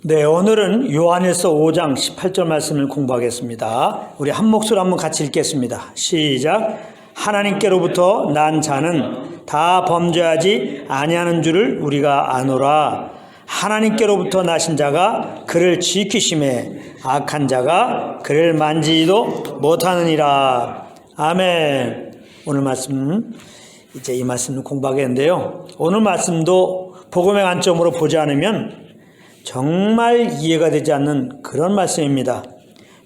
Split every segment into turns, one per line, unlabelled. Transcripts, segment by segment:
네, 오늘은 요한일서 5장 18절 말씀을 공부하겠습니다. 우리 한 목소리로 한번 같이 읽겠습니다. 시작. 하나님께로부터 난 자는 다 범죄하지 아니하는 줄을 우리가 아노라. 하나님께로부터 나신 자가 그를 지키심에 악한 자가 그를 만지지도 못하느니라. 아멘. 오늘 말씀 이제 이 말씀을 공부하겠는데요. 오늘 말씀도 복음의 관점으로 보지 않으면 정말 이해가 되지 않는 그런 말씀입니다.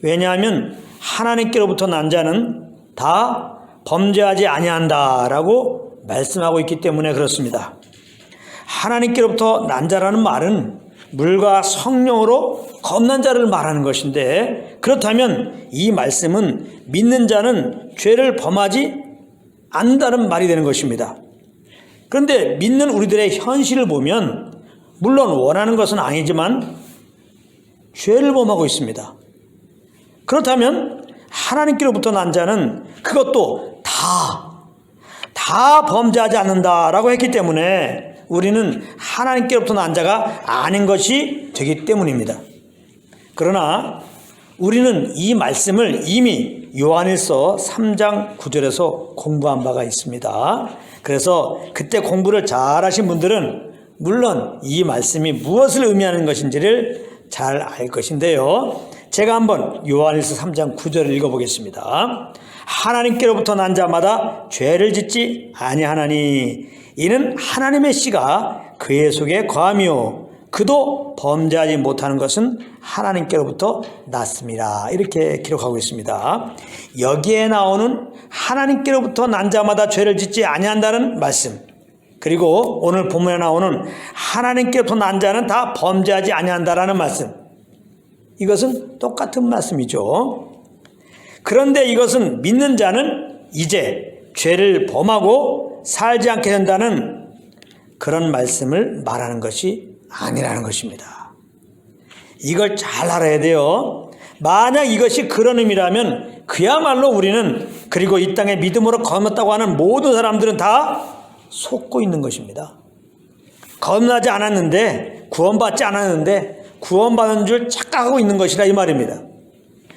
왜냐하면 하나님께로부터 난 자는 다 범죄하지 아니한다라고 말씀하고 있기 때문에 그렇습니다. 하나님께로부터 난 자라는 말은 물과 성령으로 겁난 자를 말하는 것인데, 그렇다면 이 말씀은 믿는 자는 죄를 범하지 않는다는 말이 되는 것입니다. 그런데 믿는 우리들의 현실을 보면 물론 원하는 것은 아니지만 죄를 범하고 있습니다. 그렇다면 하나님께로부터 난 자는 그것도 다 범죄하지 않는다라고 했기 때문에 우리는 하나님께로부터 난 자가 아닌 것이 되기 때문입니다. 그러나 우리는 이 말씀을 이미 요한일서 3장 9절에서 공부한 바가 있습니다. 그래서 그때 공부를 잘하신 분들은 물론 이 말씀이 무엇을 의미하는 것인지를 잘 알 것인데요. 제가 한번 요한일서 3장 9절을 읽어보겠습니다. 하나님께로부터 난 자마다 죄를 짓지 아니하나니 이는 하나님의 씨가 그의 속에 거하며 그도 범죄하지 못하는 것은 하나님께로부터 났습니다. 이렇게 기록하고 있습니다. 여기에 나오는 하나님께로부터 난 자마다 죄를 짓지 아니한다는 말씀, 그리고 오늘 본문에 나오는 하나님께로부터 난 자는 다 범죄하지 아니한다라는 말씀, 이것은 똑같은 말씀이죠. 그런데 이것은 믿는 자는 이제 죄를 범하고 살지 않게 된다는 그런 말씀을 말하는 것이 아니라는 것입니다. 이걸 잘 알아야 돼요. 만약 이것이 그런 의미라면 그야말로 우리는, 그리고 이 땅에 믿음으로 거듭났다고 하는 모든 사람들은 다 속고 있는 것입니다. 거듭나지 않았는데, 구원받지 않았는데 구원받은 줄 착각하고 있는 것이다 이 말입니다.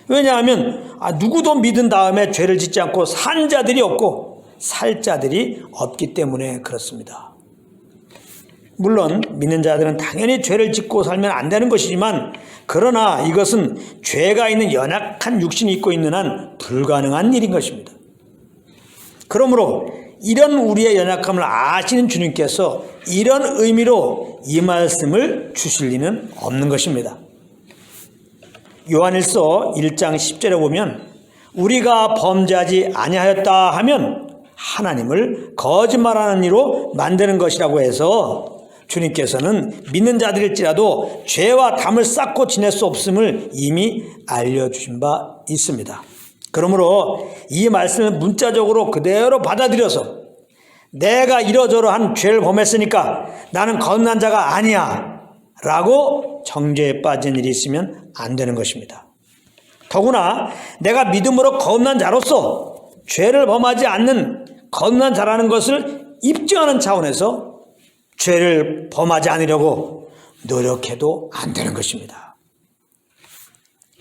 왜냐하면 누구도 믿은 다음에 죄를 짓지 않고 산 자들이 없고 살 자들이 없기 때문에 그렇습니다. 물론 믿는 자들은 당연히 죄를 짓고 살면 안 되는 것이지만, 그러나 이것은 죄가 있는 연약한 육신이 있고 있는 한 불가능한 일인 것입니다. 그러므로 이런 우리의 연약함을 아시는 주님께서 이런 의미로 이 말씀을 주실 리는 없는 것입니다. 요한일서 1장 10절에 보면 우리가 범죄하지 아니하였다 하면 하나님을 거짓말하는 이로 만드는 것이라고 해서 주님께서는 믿는 자들일지라도 죄와 담을 쌓고 지낼 수 없음을 이미 알려주신 바 있습니다. 그러므로 이 말씀을 문자적으로 그대로 받아들여서 내가 이러저러한 죄를 범했으니까 나는 거듭난 자가 아니야 라고 정죄에 빠진 일이 있으면 안 되는 것입니다. 더구나 내가 믿음으로 거듭난 자로서 죄를 범하지 않는 거듭난 자라는 것을 입증하는 차원에서 죄를 범하지 않으려고 노력해도 안 되는 것입니다.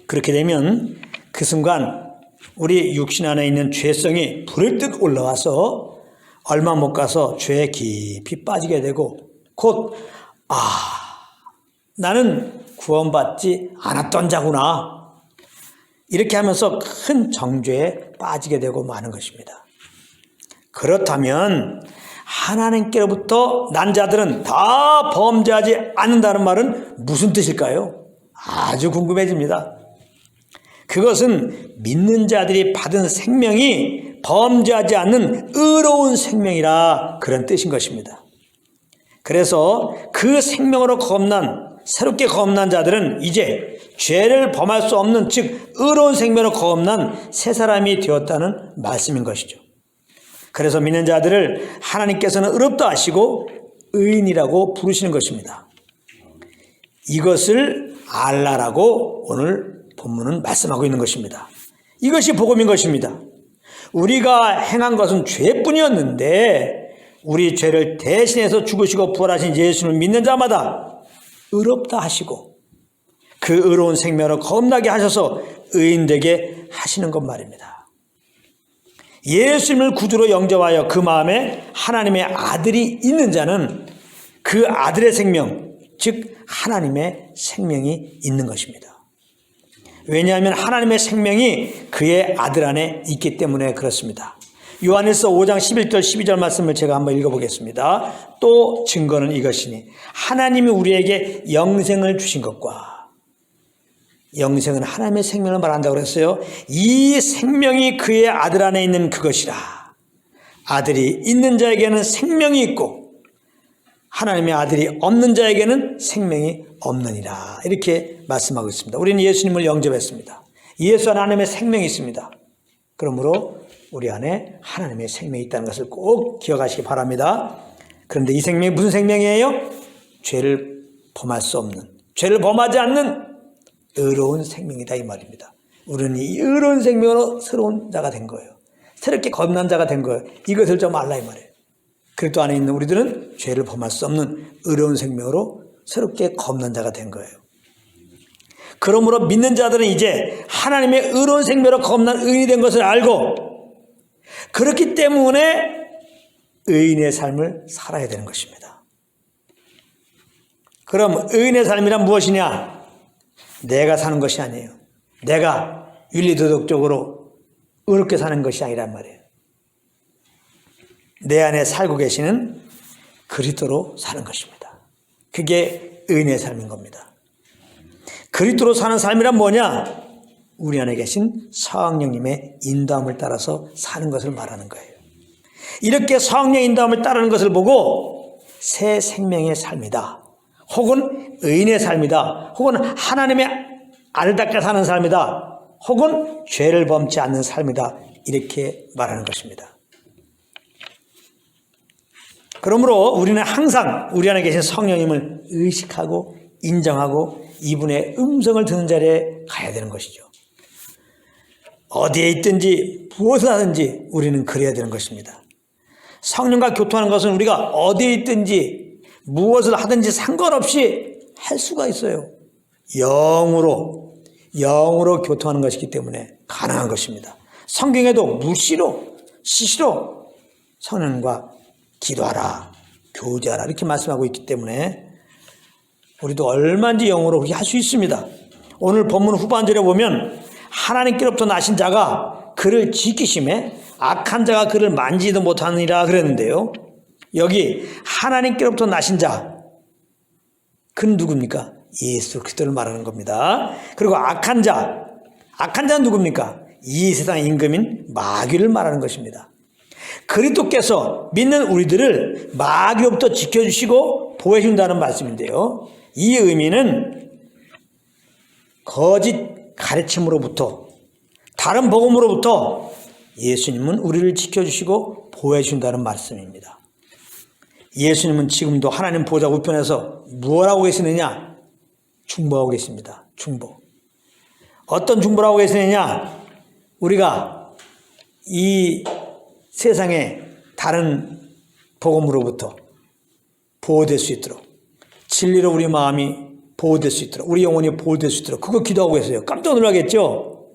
그렇게 되면 그 순간 우리 육신 안에 있는 죄성이 불을 듯 올라와서 얼마 못 가서 죄에 깊이 빠지게 되고 곧 나는 구원받지 않았던 자구나, 이렇게 하면서 큰 정죄에 빠지게 되고 마는 것입니다. 그렇다면 하나님께로부터 난 자들은 다 범죄하지 않는다는 말은 무슨 뜻일까요? 아주 궁금해집니다. 그것은 믿는 자들이 받은 생명이 범죄하지 않는 의로운 생명이라 그런 뜻인 것입니다. 그래서 그 생명으로 새롭게 거듭난 자들은 이제 죄를 범할 수 없는, 즉 의로운 생명으로 거듭난 새 사람이 되었다는 말씀인 것이죠. 그래서 믿는 자들을 하나님께서는 의롭다 하시고 의인이라고 부르시는 것입니다. 이것을 알라라고 오늘 본문은 말씀하고 있는 것입니다. 이것이 복음인 것입니다. 우리가 행한 것은 죄뿐이었는데 우리 죄를 대신해서 죽으시고 부활하신 예수를 믿는 자마다 의롭다 하시고 그 의로운 생명으로 거듭나게 하셔서 의인되게 하시는 것 말입니다. 예수님을 구주로 영접하여 그 마음에 하나님의 아들이 있는 자는 그 아들의 생명, 즉 하나님의 생명이 있는 것입니다. 왜냐하면 하나님의 생명이 그의 아들 안에 있기 때문에 그렇습니다. 요한일서 5장 11절 12절 말씀을 제가 한번 읽어보겠습니다. 또 증거는 이것이니 하나님이 우리에게 영생을 주신 것과, 영생은 하나님의 생명을 말한다고 그랬어요. 이 생명이 그의 아들 안에 있는 그것이라. 아들이 있는 자에게는 생명이 있고 하나님의 아들이 없는 자에게는 생명이 없느니라. 이렇게 말씀하고 있습니다. 우리는 예수님을 영접했습니다. 예수 안에 하나님의 생명이 있습니다. 그러므로 우리 안에 하나님의 생명이 있다는 것을 꼭 기억하시기 바랍니다. 그런데 이 생명이 무슨 생명이에요? 죄를 범할 수 없는, 죄를 범하지 않는 의로운 생명이다 이 말입니다. 우리는 이 의로운 생명으로 새로운 자가 된 거예요. 새롭게 거듭난 자가 된 거예요. 이것을 좀 알라 이 말이에요. 그리스도 안에 있는 우리들은 죄를 범할 수 없는 의로운 생명으로 새롭게 거듭난 자가 된 거예요. 그러므로 믿는 자들은 이제 하나님의 의로운 생명으로 거듭난 의인이 된 것을 알고, 그렇기 때문에 의인의 삶을 살아야 되는 것입니다. 그럼 의인의 삶이란 무엇이냐? 내가 사는 것이 아니에요. 내가 윤리도덕적으로 의롭게 사는 것이 아니란 말이에요. 내 안에 살고 계시는 그리스도로 사는 것입니다. 그게 의인의 삶인 겁니다. 그리스도로 사는 삶이란 뭐냐? 우리 안에 계신 성령님의 인도함을 따라서 사는 것을 말하는 거예요. 이렇게 성령의 인도함을 따르는 것을 보고 새 생명의 삶이다, 혹은 의인의 삶이다, 혹은 하나님의 아들답게 사는 삶이다, 혹은 죄를 범치 않는 삶이다, 이렇게 말하는 것입니다. 그러므로 우리는 항상 우리 안에 계신 성령님을 의식하고 인정하고 이분의 음성을 듣는 자리에 가야 되는 것이죠. 어디에 있든지 무엇을 하든지 우리는 그래야 되는 것입니다. 성령과 교통하는 것은 우리가 어디에 있든지 무엇을 하든지 상관없이 할 수가 있어요. 영으로 교통하는 것이기 때문에 가능한 것입니다. 성경에도 무시로 시시로 성령과 기도하라, 교제하라 이렇게 말씀하고 있기 때문에 우리도 얼마든지 영으로 그렇게 할 수 있습니다. 오늘 본문 후반절에 보면 하나님께로부터 나신 자가 그를 지키심에 악한 자가 그를 만지지도 못하느니라 그랬는데요. 여기 하나님께로부터 나신 자, 그는 누굽니까? 예수 그리스도를 말하는 겁니다. 그리고 악한 자는 누굽니까? 이 세상의 임금인 마귀를 말하는 것입니다. 그리스도께서 믿는 우리들을 마귀로부터 지켜주시고 보호해준다는 말씀인데요. 이 의미는 거짓 가르침으로부터, 다른 복음으로부터 예수님은 우리를 지켜주시고 보호해준다는 말씀입니다. 예수님은 지금도 하나님 보좌 우편에서 무엇 하고 계시느냐? 중보하고 계십니다. 중보. 어떤 중보를 하고 계시느냐? 우리가 이 세상의 다른 복음으로부터 보호될 수 있도록, 진리로 우리 마음이 보호될 수 있도록, 우리 영혼이 보호될 수 있도록 그거 기도하고 계세요. 깜짝 놀라겠죠?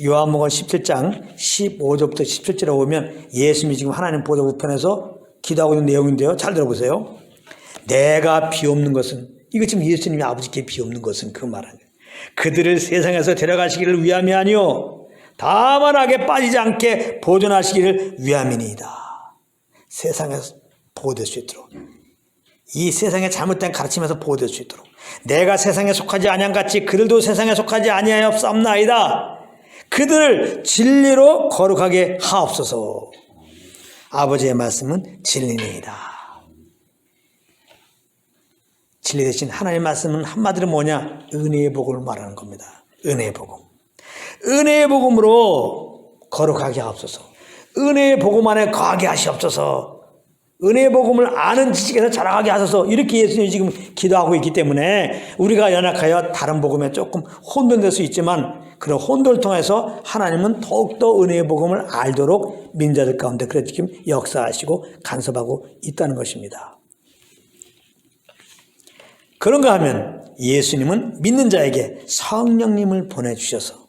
요한복음 17장 15절부터 17절에 보면 예수님이 지금 하나님 보좌 우편에서 기도하고 있는 내용인데요. 잘 들어보세요. 내가 비옵는 것은, 이거 지금 예수님이 아버지께 비옵는 것은 그 말은 그들을 세상에서 데려가시기를 위함이 아니요 다만 악에 빠지지 않게 보존하시기를 위함이니이다. 세상에서 보호될 수 있도록, 이 세상의 잘못된 가르침에서 보호될 수 있도록, 내가 세상에 속하지 아니함같이 그들도 세상에 속하지 아니하옵나이다. 그들을 진리로 거룩하게 하옵소서. 아버지의 말씀은 진리니이다. 진리 대신 하나님의 말씀은 한마디로 뭐냐? 은혜의 복음을 말하는 겁니다. 은혜의 복음. 은혜의 복음으로 거룩하게 하옵소서. 은혜의 복음 안에 거하게 하시옵소서. 은혜의 복음을 아는 지식에서 자라가게 하소서. 이렇게 예수님이 지금 기도하고 있기 때문에 우리가 연약하여 다른 복음에 조금 혼돈될 수 있지만 그런 혼돈을 통해서 하나님은 더욱더 은혜의 복음을 알도록 민자들 가운데 그래 지금 역사하시고 간섭하고 있다는 것입니다. 그런가 하면 예수님은 믿는 자에게 성령님을 보내주셔서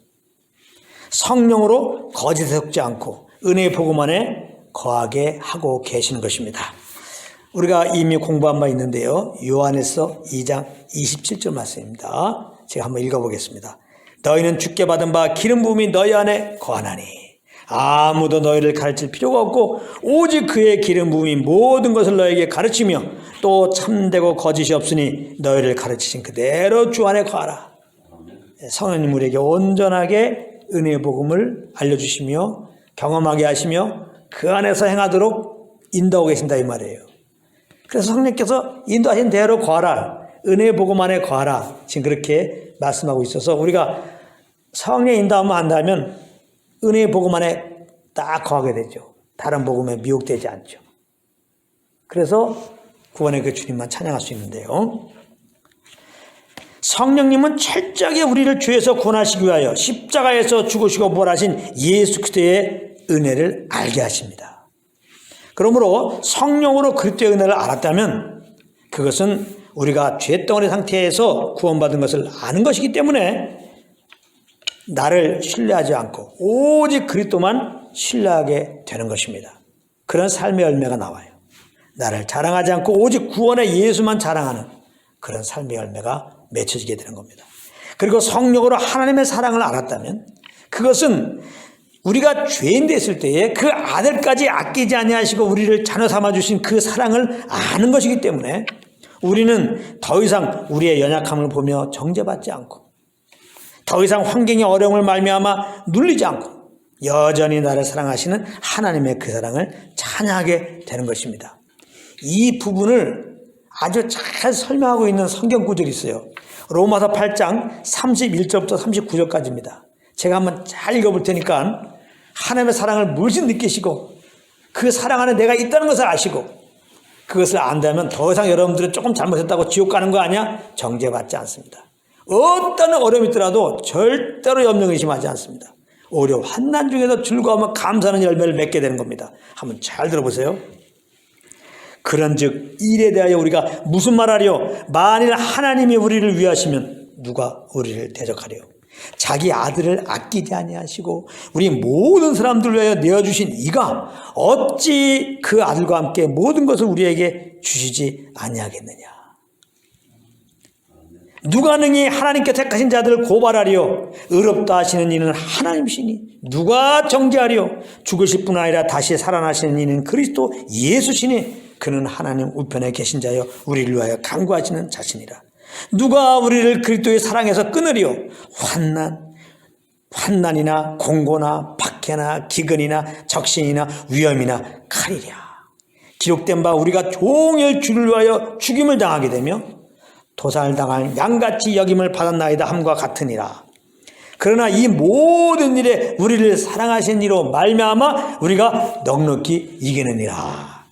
성령으로 거짓에 속지 않고 은혜의 복음 안에 거하게 하고 계시는 것입니다. 우리가 이미 공부한 바 있는데요. 요한에서 2장 27절 말씀입니다. 제가 한번 읽어보겠습니다. 너희는 주께 받은 바 기름 부음이 너희 안에 거하나니 아무도 너희를 가르칠 필요가 없고 오직 그의 기름 부음이 모든 것을 너에게 가르치며 또 참되고 거짓이 없으니 너희를 가르치신 그대로 주 안에 거하라. 성령님 우리에게 온전하게 은혜의 복음을 알려주시며 경험하게 하시며 그 안에서 행하도록 인도하고 계신다 이 말이에요. 그래서 성령께서 인도하신 대로 거하라. 은혜의 복음 안에 거하라. 지금 그렇게 말씀하고 있어서 우리가 성령의 인도하면 한다면 은혜의 복음 안에 딱 거하게 되죠. 다른 복음에 미혹되지 않죠. 그래서 구원의 그 주님만 찬양할 수 있는데요. 성령님은 철저하게 우리를 죄에서 구원하시기 위하여 십자가에서 죽으시고 부활하신 예수 그리스도의 은혜를 알게 하십니다. 그러므로 성령으로 그리스도의 은혜를 알았다면 그것은 우리가 죄덩어리 상태에서 구원받은 것을 아는 것이기 때문에 나를 신뢰하지 않고 오직 그리스도만 신뢰하게 되는 것입니다. 그런 삶의 열매가 나와요. 나를 자랑하지 않고 오직 구원의 예수만 자랑하는 그런 삶의 열매가 맺혀지게 되는 겁니다. 그리고 성령으로 하나님의 사랑을 알았다면 그것은 우리가 죄인 됐을 때에 그 아들까지 아끼지 아니하시고 우리를 자녀 삼아주신 그 사랑을 아는 것이기 때문에 우리는 더 이상 우리의 연약함을 보며 정죄받지 않고 더 이상 환경의 어려움을 말미암아 눌리지 않고 여전히 나를 사랑하시는 하나님의 그 사랑을 찬양하게 되는 것입니다. 이 부분을 아주 잘 설명하고 있는 성경 구절이 있어요. 로마서 8장 31절부터 39절까지입니다. 제가 한번 잘 읽어볼 테니까 하나님의 사랑을 물씬 느끼시고 그 사랑 안에 내가 있다는 것을 아시고 그것을 안다면 더 이상 여러분들은 조금 잘못했다고 지옥 가는 거 아니야? 정죄받지 않습니다. 어떤 어려움이 있더라도 절대로 염려 의심하지 않습니다. 오히려 환난 중에도 즐거움과 감사하는 열매를 맺게 되는 겁니다. 한번 잘 들어보세요. 그런즉 일에 대하여 우리가 무슨 말하리요? 만일 하나님이 우리를 위하시면 누가 우리를 대적하리요? 자기 아들을 아끼지 아니하시고 우리 모든 사람들을 위하여 내어주신 이가 어찌 그 아들과 함께 모든 것을 우리에게 주시지 아니하겠느냐? 누가 능히 하나님께 택하신 자들을 고발하리요? 의롭다 하시는 이는 하나님이시니 누가 정죄하리요? 죽으실 뿐 아니라 다시 살아나시는 이는 그리스도 예수시니 그는 하나님 우편에 계신 자여 우리를 위하여 간구하시는 자신이라. 누가 우리를 그리스도의 사랑에서 끊으리요? 환난이나 공고나 박해나 기근이나 적신이나 위험이나 칼이랴. 기록된 바 우리가 종일 주를 위하여 죽임을 당하게 되며 도살당할 양같이 여김을 받았나이다 함과 같으니라. 그러나 이 모든 일에 우리를 사랑하신 이로 말미암아 우리가 넉넉히 이기느니라.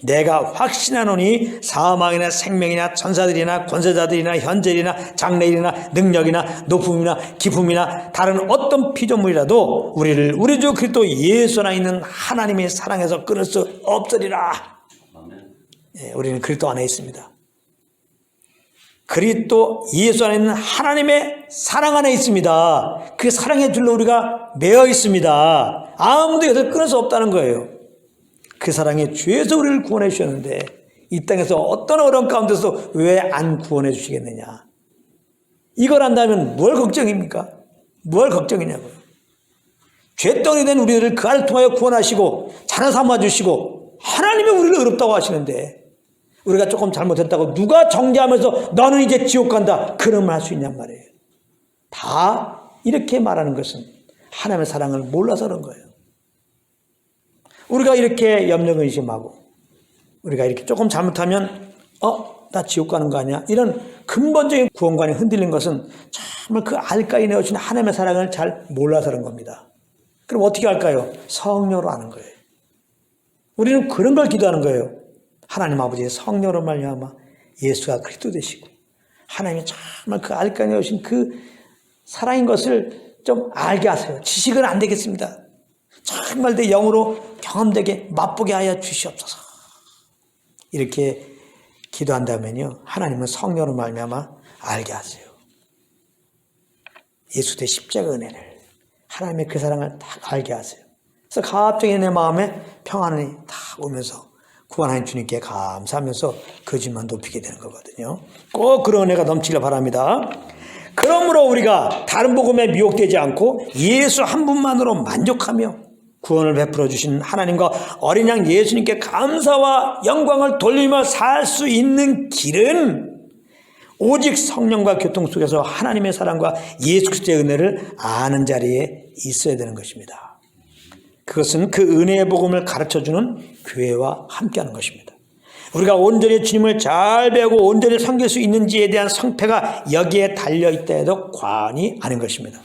내가 확신하노니 사망이나 생명이나 천사들이나 권세자들이나 현재일이나 장래일이나 능력이나 높음이나 기품이나 다른 어떤 피조물이라도 우리를 우리 주 그리스도 예수 안에 있는 하나님의 사랑에서 끊을 수 없으리라. 예, 우리는 그리스도 안에 있습니다. 그리스도 예수 안에 있는 하나님의 사랑 안에 있습니다. 그 사랑의 줄로 우리가 매어 있습니다. 아무도 여기서 끊을 수 없다는 거예요. 그 사랑이 죄에서 우리를 구원해 주셨는데 이 땅에서 어떤 어려움 가운데서 왜 안 구원해 주시겠느냐? 이걸 안다면 뭘 걱정입니까? 뭘 걱정이냐고요. 죄덩이 된 우리들을 그 안을 통하여 구원하시고 자녀 삼아주시고 하나님이 우리를 의롭다고 하시는데 우리가 조금 잘못했다고 누가 정죄하면서 너는 이제 지옥 간다 그런 말 할 수 있냔 말이에요. 다 이렇게 말하는 것은 하나님의 사랑을 몰라서 그런 거예요. 우리가 이렇게 염려의심하고 우리가 이렇게 조금 잘못하면 나 지옥 가는 거 아니야? 이런 근본적인 구원관이 흔들린 것은 정말 그 알까이 내어주신 하나님의 사랑을 잘 몰라서 그런 겁니다. 그럼 어떻게 할까요? 성령으로 아는 거예요. 우리는 그런 걸 기도하는 거예요. 하나님 아버지의 성령으로 말미암아 예수가 그리스도 되시고 하나님이 정말 그 알까이 내어주신 그 사랑인 것을 좀 알게 하세요. 지식은 안 되겠습니다. 정말 내 영으로 경험되게 맛보게 하여 주시옵소서. 이렇게 기도한다면요, 하나님은 성령으로 말미암아 알게 하세요. 예수 대 십자가 은혜를, 하나님의 그 사랑을 딱 알게 하세요. 그래서 갑자기 내 마음에 평안이 딱 오면서 구원하신 주님께 감사하면서 그 주님만 높이게 되는 거거든요. 꼭 그런 은혜가 넘치길 바랍니다. 그러므로 우리가 다른 복음에 미혹되지 않고 예수 한 분만으로 만족하며 구원을 베풀어 주신 하나님과 어린 양 예수님께 감사와 영광을 돌리며 살 수 있는 길은 오직 성령과 교통 속에서 하나님의 사랑과 예수 그리스도의 은혜를 아는 자리에 있어야 되는 것입니다. 그것은 그 은혜의 복음을 가르쳐주는 교회와 함께하는 것입니다. 우리가 온전히 주님을 잘 배우고 온전히 섬길 수 있는지에 대한 성패가 여기에 달려있다 해도 과언이 아닌 것입니다.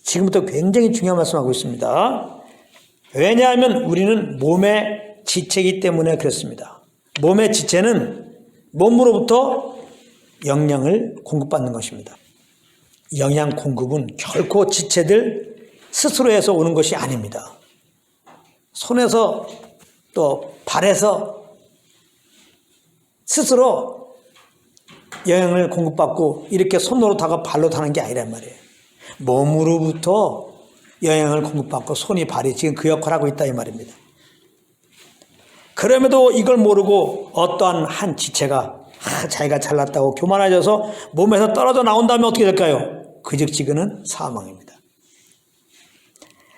지금부터 굉장히 중요한 말씀하고 있습니다. 왜냐하면 우리는 몸의 지체이기 때문에 그렇습니다. 몸의 지체는 몸으로부터 영양을 공급받는 것입니다. 영양 공급은 결코 지체들 스스로 해서 오는 것이 아닙니다. 손에서 또 발에서 스스로 영양을 공급받고 이렇게 손으로 다가 발로 타는 게 아니란 말이에요. 몸으로부터 영양을 공급받고 손이 발이 지금 그 역할을 하고 있다 이 말입니다. 그럼에도 이걸 모르고 어떠한 한 지체가 자기가 잘났다고 교만해져서 몸에서 떨어져 나온다면 어떻게 될까요? 그 즉 지금은 사망입니다.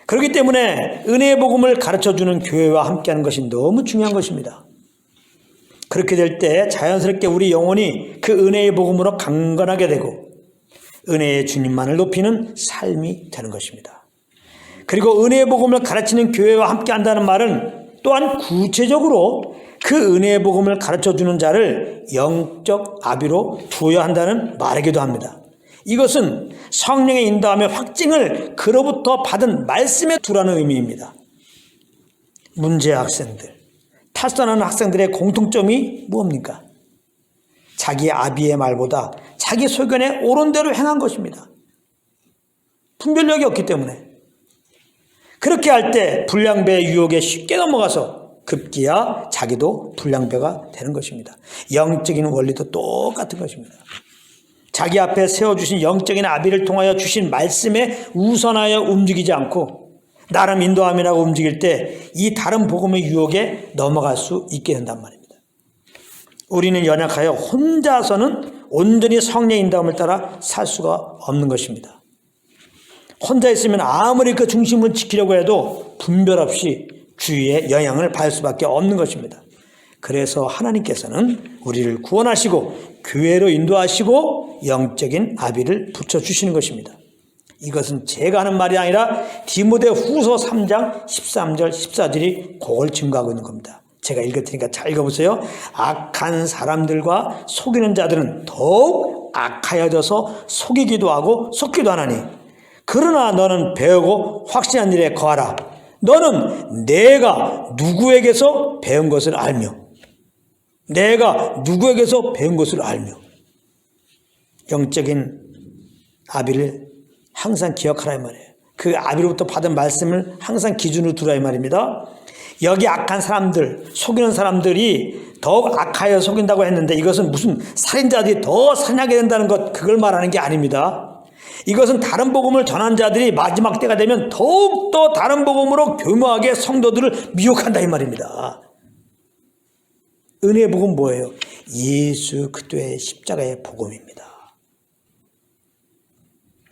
그렇기 때문에 은혜의 복음을 가르쳐주는 교회와 함께하는 것이 너무 중요한 것입니다. 그렇게 될 때 자연스럽게 우리 영혼이 그 은혜의 복음으로 강건하게 되고 은혜의 주님만을 높이는 삶이 되는 것입니다. 그리고 은혜의 복음을 가르치는 교회와 함께한다는 말은 또한 구체적으로 그 은혜의 복음을 가르쳐주는 자를 영적 아비로 두어야 한다는 말이기도 합니다. 이것은 성령의 인도함의 확증을 그로부터 받은 말씀에 두라는 의미입니다. 문제 학생들, 탈선하는 학생들의 공통점이 무엇입니까? 자기 아비의 말보다 자기 소견에 옳은 대로 행한 것입니다. 분별력이 없기 때문에. 그렇게 할 때 불량배의 유혹에 쉽게 넘어가서 급기야 자기도 불량배가 되는 것입니다. 영적인 원리도 똑같은 것입니다. 자기 앞에 세워주신 영적인 아비를 통하여 주신 말씀에 우선하여 움직이지 않고 나름 인도함이라고 움직일 때 이 다른 복음의 유혹에 넘어갈 수 있게 된단 말입니다. 우리는 연약하여 혼자서는 온전히 성령의 인도함을 따라 살 수가 없는 것입니다. 혼자 있으면 아무리 그 중심을 지키려고 해도 분별 없이 주위에 영향을 받을 수밖에 없는 것입니다. 그래서 하나님께서는 우리를 구원하시고 교회로 인도하시고 영적인 아비를 붙여주시는 것입니다. 이것은 제가 하는 말이 아니라 디모데 후서 3장 13절 14절이 그걸 증거하고 있는 겁니다. 제가 읽을 테니까 잘 읽어보세요. 악한 사람들과 속이는 자들은 더욱 악하여져서 속이기도 하고 속기도 하나니 그러나 너는 배우고 확신한 일에 거하라. 너는 내가 누구에게서 배운 것을 알며 영적인 아비를 항상 기억하라 이 말이에요. 그 아비로부터 받은 말씀을 항상 기준으로 두라 이 말입니다. 여기 악한 사람들, 속이는 사람들이 더욱 악하여 속인다고 했는데 이것은 무슨 살인자들이 더 살인하게 된다는 것, 그걸 말하는 게 아닙니다. 이것은 다른 복음을 전한 자들이 마지막 때가 되면 더욱더 다른 복음으로 교묘하게 성도들을 미혹한다 이 말입니다. 은혜의 복음 뭐예요? 예수 그리스도의 십자가의 복음입니다.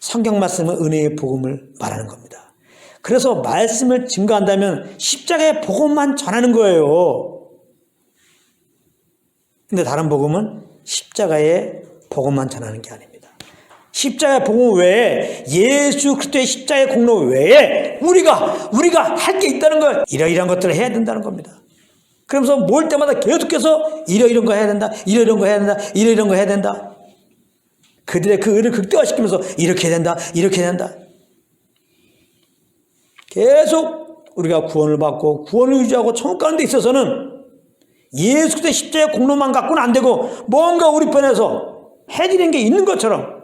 성경 말씀은 은혜의 복음을 말하는 겁니다. 그래서 말씀을 증거한다면 십자가의 복음만 전하는 거예요. 근데 다른 복음은 십자가의 복음만 전하는 게 아닙니다. 십자가의 복음 외에 예수 그리스도의 십자가의 공로 외에 우리가 할 게 있다는 거예요. 이러이러한 것들을 해야 된다는 겁니다. 그러면서 모일 때마다 계속해서 이러이러한 거 해야 된다. 이러이러한 거 해야 된다. 이러이러한 거 해야 된다. 그들의 그 의를 극대화시키면서 이렇게 해야 된다. 이렇게 해야 된다. 계속 우리가 구원을 받고 구원을 유지하고 천국 가는 데 있어서는 예수 그리스도의 십자가의 공로만 갖고는 안 되고 뭔가 우리 편에서 해지는 게 있는 것처럼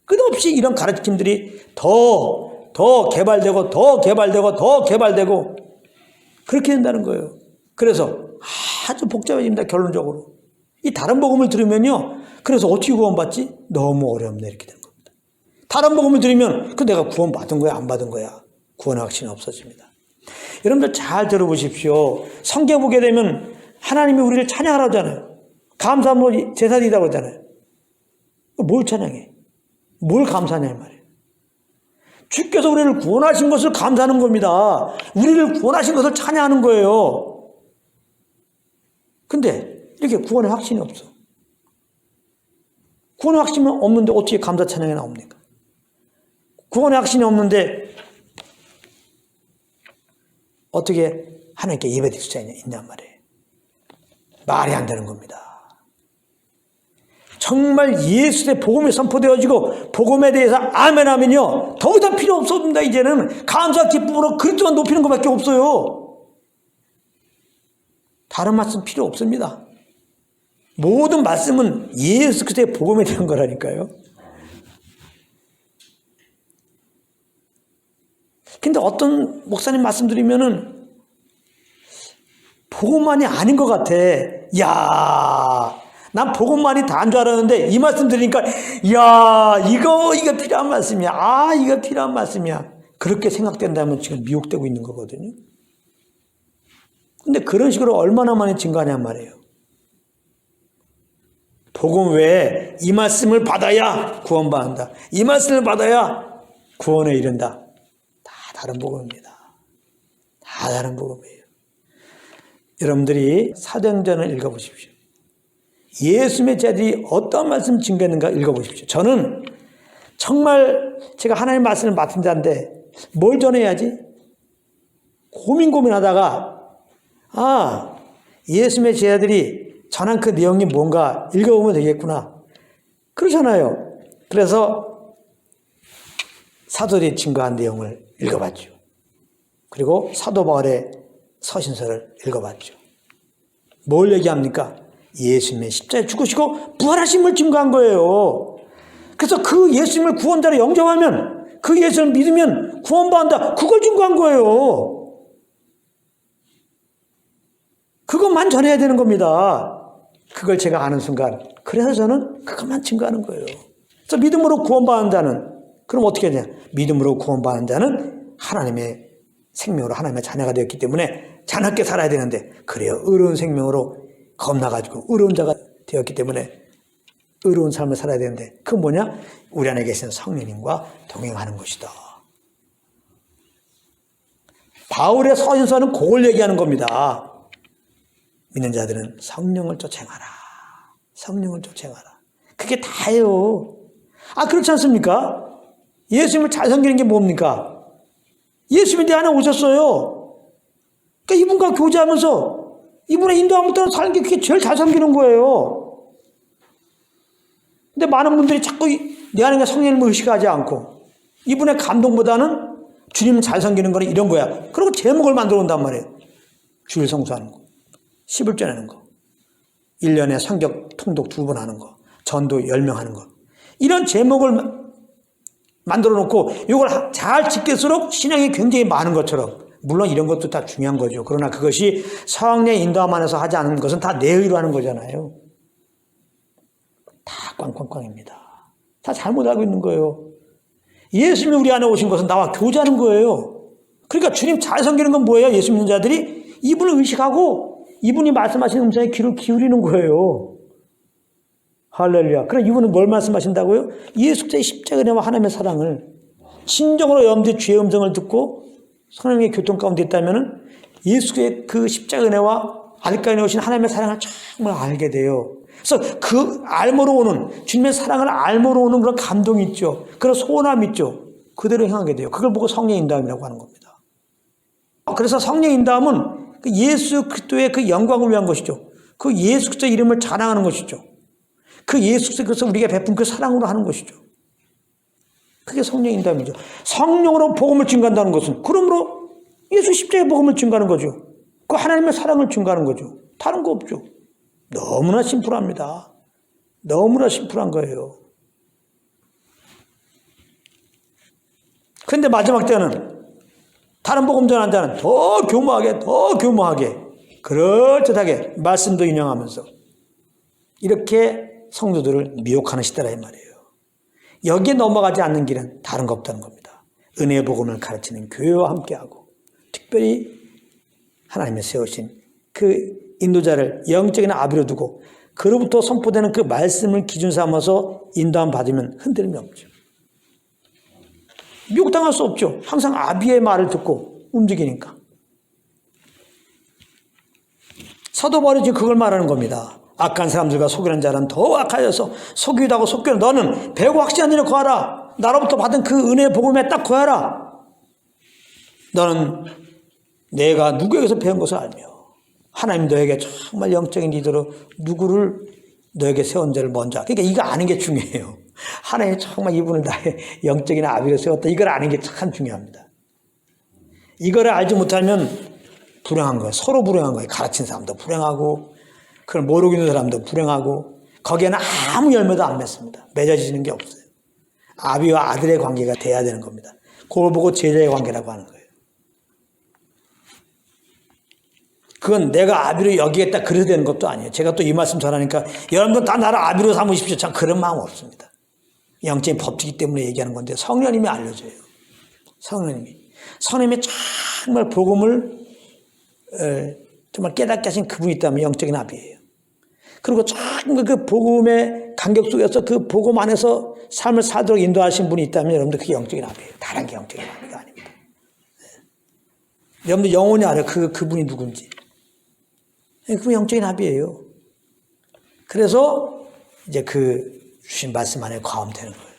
끝없이 이런 가르침들이 더 개발되고 그렇게 된다는 거예요. 그래서 아주 복잡해집니다. 결론적으로. 이 다른 복음을 들으면요. 그래서 어떻게 구원받지? 너무 어렵네 이렇게 되는 겁니다. 다른 복음을 들으면 그 내가 구원받은 거야 안 받은 거야? 구원의 확신이 없어집니다. 여러분들 잘 들어보십시오. 성경 보게 되면 하나님이 우리를 찬양하라잖아요. 감사함으로 제사드리다 그러잖아요. 뭘 찬양해? 뭘 감사하냐 이 말이에요. 주께서 우리를 구원하신 것을 감사하는 겁니다. 우리를 구원하신 것을 찬양하는 거예요. 근데 이렇게 구원의 확신이 없어. 구원의 확신이 없는데 어떻게 감사 찬양이 나옵니까? 구원의 확신이 없는데 어떻게 하나님께 예배드릴 수 있냔 말이에요. 말이 안 되는 겁니다. 정말 예수의 복음이 선포되어지고 복음에 대해서 아멘 하면요. 더 이상 필요 없습니다. 이제는 감사 기쁨으로 그리스도만 높이는 것밖에 없어요. 다른 말씀 필요 없습니다. 모든 말씀은 예수 그리스도의 복음에 대한 거라니까요. 근데 어떤 목사님 말씀 드리면은 복음만이 아닌 것 같아. 야, 난 복음만이 다인 줄 알았는데 이 말씀 들으니까 야, 이거 필요한 말씀이야. 아, 이거 필요한 말씀이야. 그렇게 생각된다면 지금 미혹되고 있는 거거든요. 근데 그런 식으로 얼마나 많이 증거하냔 말이에요. 복음 외에 이 말씀을 받아야 구원받는다. 이 말씀을 받아야 구원에 이른다. 다 다른 복음입니다. 다 다른 복음이에요. 여러분들이 사도행전을 읽어보십시오. 예수님의 제자들이 어떤 말씀 증거했는가 읽어보십시오. 저는 정말 제가 하나님의 말씀을 맡은 자인데 뭘 전해야지? 고민하다가 예수님의 제자들이 전한 그 내용이 뭔가 읽어보면 되겠구나. 그러잖아요. 그래서 사도들이 증거한 내용을 읽어봤죠. 그리고 사도 바울의 서신서를 읽어봤죠. 뭘 얘기합니까? 예수님의 십자가에 죽으시고 부활하심을 증거한 거예요. 그래서 그 예수님을 구원자로 영접하면 그 예수를 믿으면 구원받는다. 그걸 증거한 거예요. 그것만 전해야 되는 겁니다. 그걸 제가 아는 순간 그래서 저는 그것만 증거하는 거예요. 그래서 믿음으로 구원받는 자는 그럼 어떻게 되냐? 믿음으로 구원받는 자는 하나님의 생명으로 하나님의 자녀가 되었기 때문에 자녀께 살아야 되는데 그래요. 의로운 생명으로 겁나가지고 의로운 자가 되었기 때문에 의로운 삶을 살아야 되는데 그건 뭐냐? 우리 안에 계신 성령님과 동행하는 것이다. 바울의 서신서는 그걸 얘기하는 겁니다. 믿는 자들은 성령을 쫓아행하라. 성령을 쫓아행하라. 그게 다예요. 그렇지 않습니까? 예수님을 잘 섬기는 게 뭡니까? 예수님이 내 안에 오셨어요. 그러니까 이분과 교제하면서 이분의 인도함을 따라 사는 게 그게 제일 잘 섬기는 거예요. 근데 많은 분들이 자꾸 내 안에 성령님을 의식하지 않고 이분의 감동보다는 주님 잘 섬기는 거는 이런 거야. 그리고 제목을 만들어 온단 말이에요. 주일 성수하는 거. 10을 내는 거. 1년에 성경 통독 2번 하는 거. 전도 10명 하는 거. 이런 제목을 만들어 놓고 이걸 잘 지킬수록 신앙이 굉장히 많은 것처럼 물론 이런 것도 다 중요한 거죠. 그러나 그것이 성령의 인도함 안에서 하지 않는 것은 다 내 의로 하는 거잖아요. 다 꽝꽝꽝입니다. 다 잘못 알고 있는 거예요. 예수님이 우리 안에 오신 것은 나와 교제하는 거예요. 그러니까 주님 잘 섬기는 건 뭐예요? 예수 믿는 자들이 이분을 의식하고 이분이 말씀하시는 음성에 귀를 기울이는 거예요. 할렐루야. 그럼 이분은 뭘 말씀하신다고요? 예수 그리스도의 십자가의 은혜와 하나님의 사랑을 진정으로 여러분들이 주의 음성을 듣고 성령의 교통 가운데 있다면 예수의 그 십자가 은혜와 알까에 오신 하나님의 사랑을 정말 알게 돼요. 그래서 그 알모로 오는 주님의 사랑을 알모로 오는 그런 감동이 있죠. 그런 소원함이 있죠. 그대로 행하게 돼요. 그걸 보고 성령 인도함이라고 하는 겁니다. 그래서 성령 인도함은 그 예수 그리스도의 그 영광을 위한 것이죠. 그 예수 그리스도 이름을 자랑하는 것이죠. 그 예수 그리스도께서 우리가 베푼 그 사랑으로 하는 것이죠. 그게 성령 인도함이죠. 성령으로 복음을 증거한다는 것은 그러므로 예수 십자가의 복음을 증거하는 거죠. 그 하나님의 사랑을 증거하는 거죠. 다른 거 없죠. 너무나 심플합니다. 너무나 심플한 거예요. 그런데 마지막 때는 다른 복음 전한 자는 더 교모하게 그럴듯하게 말씀도 인용하면서 이렇게 성도들을 미혹하는 시대라 이 말이에요. 여기에 넘어가지 않는 길은 다른 거 없다는 겁니다. 은혜의 복음을 가르치는 교회와 함께하고 특별히 하나님이 세우신 그 인도자를 영적인 아비로 두고 그로부터 선포되는 그 말씀을 기준 삼아서 인도함 받으면 흔들림이 없죠. 미혹당할 수 없죠. 항상 아비의 말을 듣고 움직이니까. 사도 바울이 지금 그걸 말하는 겁니다. 악한 사람들과 속이는 자는 더 악하여서 속이기도 하고 속기는 너는 배고 확신한 일을 구하라. 나로부터 받은 그 은혜의 복음에 딱 구하라. 너는 내가 누구에게서 배운 것을 알며 하나님 너에게 정말 영적인 리더로 누구를 너에게 세운 자를 먼저. 그러니까 이거 아는 게 중요해요. 하나님이 정말 이분을 나의 영적인 아비로 세웠다. 이걸 아는 게 참 중요합니다. 이거를 알지 못하면 불행한 거예요. 서로 불행한 거예요. 가르친 사람도 불행하고 그걸 모르고 있는 사람도 불행하고 거기에는 아무 열매도 안 맺습니다. 맺어지는 게 없어요. 아비와 아들의 관계가 돼야 되는 겁니다. 그걸 보고 제자의 관계라고 하는 거예요. 그건 내가 아비로 여기겠다 그래서 되는 것도 아니에요. 제가 또 이 말씀 전하니까 여러분들 다 나를 아비로 삼으십시오. 참 그런 마음 없습니다. 영적인 법칙이기 때문에 얘기하는 건데 성령님이 알려줘요. 성령님이 정말 복음을 정말 깨닫게 하신 그분이 있다면 영적인 아비예요. 그리고 정말 그 복음의 간격 속에서 그 복음 안에서 삶을 살도록 인도하신 분이 있다면 여러분들 그게 영적인 아비예요. 다른 게 영적인 아비가 아닙니다. 여러분들 영원히 알아요. 그분이 누군지. 그분이 영적인 아비예요. 그래서 이제 그 주신 말씀 안에 과음되는 거예요.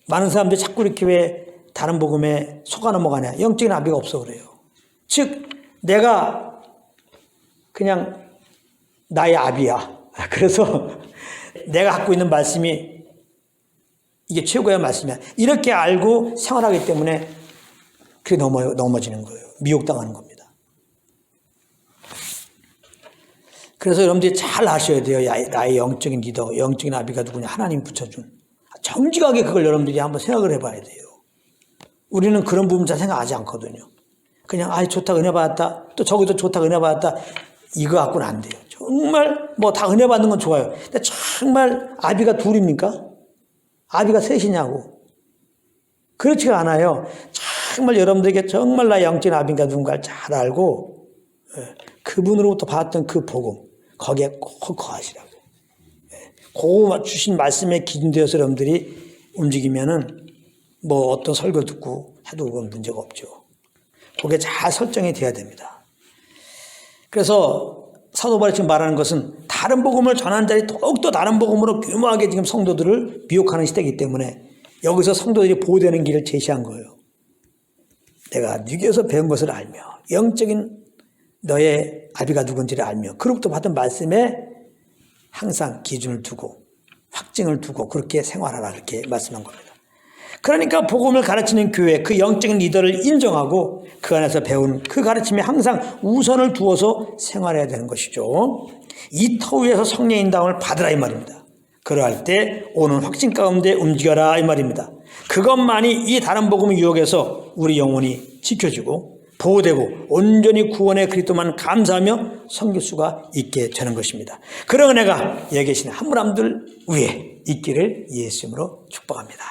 많은 사람들이 자꾸 이렇게 왜 다른 복음에 속아 넘어가냐. 영적인 아비가 없어 그래요. 즉 내가 그냥 나의 아비야. 그래서 내가 갖고 있는 말씀이 이게 최고의 말씀이야. 이렇게 알고 생활하기 때문에 그게 넘어지는 거예요. 미혹당하는 겁니다. 그래서 여러분들이 잘 아셔야 돼요. 나의 영적인 리더, 영적인 아비가 누구냐. 하나님 붙여준. 정직하게 그걸 여러분들이 한번 생각을 해봐야 돼요. 우리는 그런 부분 잘 생각하지 않거든요. 그냥 좋다 은혜 받았다. 또 저기도 좋다 은혜 받았다. 이거 갖고는 안 돼요. 정말 뭐 다 은혜 받는 건 좋아요. 근데 정말 아비가 둘입니까? 아비가 셋이냐고. 그렇지가 않아요. 정말 여러분들에게 정말 나의 영적인 아비가 누군가를 잘 알고 그분으로부터 받았던 그 복음 거기에 꼭 거하시라고. 그 주신 말씀에 기준되어서 여러분들이 움직이면은 뭐 어떤 설교 듣고 해도 그건 문제가 없죠. 그게 잘 설정이 돼야 됩니다. 그래서 사도 바울이 지금 말하는 것은 다른 복음을 전하는 자들이 더욱더 다른 복음으로 교묘하게 지금 성도들을 미혹하는 시대이기 때문에 여기서 성도들이 보호되는 길을 제시한 거예요. 내가 누구에서 배운 것을 알며 영적인 너의 아비가 누군지를 알며 그로부터 받은 말씀에 항상 기준을 두고 확증을 두고 그렇게 생활하라 이렇게 말씀한 겁니다. 그러니까 복음을 가르치는 교회 그 영적인 리더를 인정하고 그 안에서 배운 그 가르침에 항상 우선을 두어서 생활해야 되는 것이죠. 이 터 위에서 성령의 인도함을 받으라 이 말입니다. 그러할 때 오는 확신 가운데 움직여라 이 말입니다. 그것만이 이 다른 복음의 유혹에서 우리 영혼이 지켜지고 보호되고 온전히 구원의 그리스도만 감사하며 섬길 수가 있게 되는 것입니다. 그런 은혜가 여기 계신 한 분 한 분 위에 있기를 예수 이름으로 축복합니다.